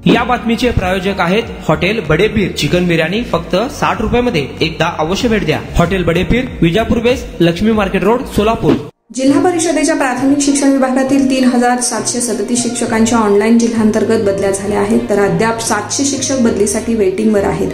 या बातमीचे प्रायोजक आहेत हॉटेल बडेपीर। चिकन बिर्याणी फक्त 60 रुपयामध्ये। एकदा अवश्य भेट द्या। Hotel Badepir, Vijapur west, Laxmi market road, Solapur. जिल्हा परिषदेच्या प्राथमिक शिक्षण विभागातील 3737 शिक्षकांच्या ऑनलाईन जिल्हांतर्गत बदल्या झाल्या आहेत, तर अद्याप 700 शिक्षक बदलीसाठी वेटिंगवर आहेत।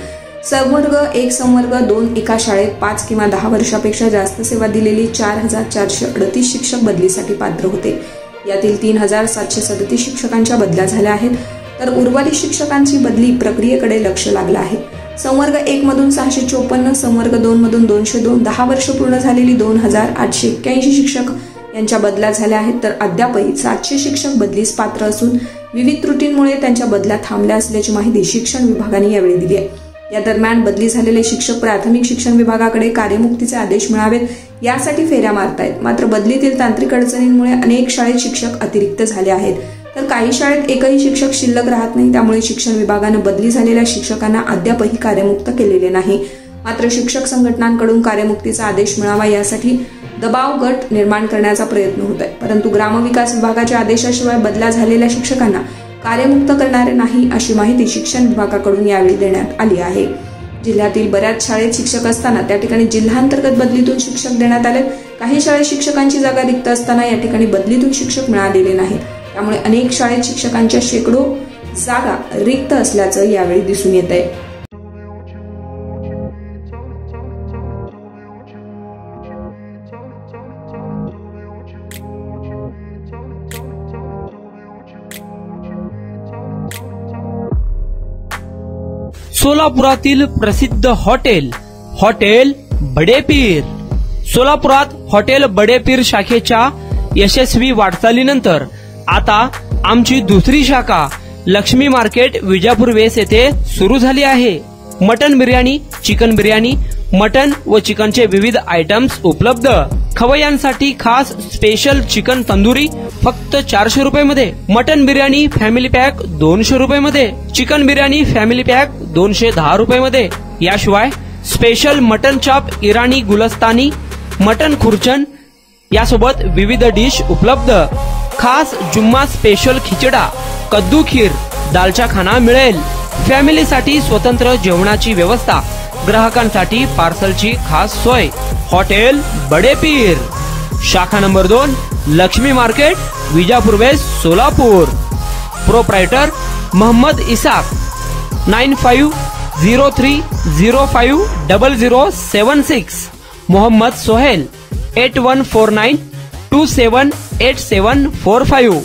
संवर्ग 1, संवर्ग 2 एका शाळेत 5 किंवा 10 वर्षापेक्षा जास्त सेवा दिलेली 4438 शिक्षक बदलीसाठी पात्र होते। यातील 3737 शिक्षकांच्या बदल्या झाल्या आहेत, तर उर्वरित शिक्षकांची बदली प्रक्रियेकडे लक्ष लागलं आहे। संवर्ग 1 मधून 654, संवर्ग 2 मधून 202, 10 वर्ष पूर्ण झालेली 2881 शिक्षक यांच्या बदल्या झाल्या आहेत, तर अद्यापही 700 शिक्षक बदलीस पात्र असून विविध त्रुटींमुळे त्यांच्या बदल्या थांबल्या असल्याची माहिती शिक्षण विभागाने यावेळी दिली आहे। या दरम्यान बदली झालेले शिक्षक प्राथमिक शिक्षण विभागाकडे कार्यमुक्तीचे आदेश मिळावेत यासाठी फेऱ्या मारतायत। मात्र बदलीतील तांत्रिक अडचणींमुळे अनेक शाळेत शिक्षक अतिरिक्त झाले आहेत, तर काही शाळेत एकही शिक्षक शिल्लक राहत नाही। त्यामुळे शिक्षण विभागाने बदली झालेल्या शिक्षकांना अद्यापही कार्यमुक्त केलेले नाही। मात्र शिक्षक संघटनांकडून कार्यमुक्तीचा आदेश मिळावा यासाठी दबाव गट निर्माण करण्याचा प्रयत्न होत आहे, परंतु ग्रामविकास विभागाच्या आदेशाशिवाय बदल्या झालेल्या शिक्षकांना कार्यमुक्त करणारे नाही अशी माहिती शिक्षण विभागाकडून यावेळी देण्यात आली आहे। जिल्ह्यातील बऱ्याच शाळेत शिक्षक असताना त्या ठिकाणी जिल्हांतर्गत बदलीतून शिक्षक देण्यात आले। काही शाळेत शिक्षकांची जागा रिक्त असताना या ठिकाणी बदलीतून शिक्षक मिळालेले नाहीत। त्यामुळे अनेक शाळेत शिक्षकांच्या शेकडो जागा रिक्त असल्याचं यावेळी दिसून येत आहे। सोलापुरातील प्रसिद्ध हॉटेल बडेपीर। सोलापुरात हॉटेल बडेपीर शाखेच्या यशस्वी वाटचालीनंतर आता आमची दुसरी शाखा लक्ष्मी मार्केट, विजापूर वेस्ट येथे सुरू झाली आहे। Mutton biryani, chicken biryani, mutton व चिकनचे विविध आयटम्स उपलब्ध। खवय्यांसाठी खास स्पेशल चिकन तंदुरी फक्त 400 रुपयामध्ये, मटन बिर्याणी फॅमिली पॅक 200 रुपयामध्ये, चिकन बिर्याणी फॅमिली पॅक 210 रुपयामध्ये। याशिवाय स्पेशल मटन चाप, इराणी गुलस्तानी, मटन खुर्चन यासोबत विविध डिश उपलब्ध। खास जुम्मा स्पेशल खिचडा, कद्दू खीर, दालचा खाना मिळेल। फॅमिलीसाठी स्वतंत्र जेवणाची व्यवस्था, ग्राहकांसाठी पार्सलची खास सोय। हॉटेल बडेपीर, शाखा number 2, Lakshmi market, Vijapur west, Solapur. Proprietor Mohammad Isaq, 9503050076। Mohammad Sohail, 8149278745।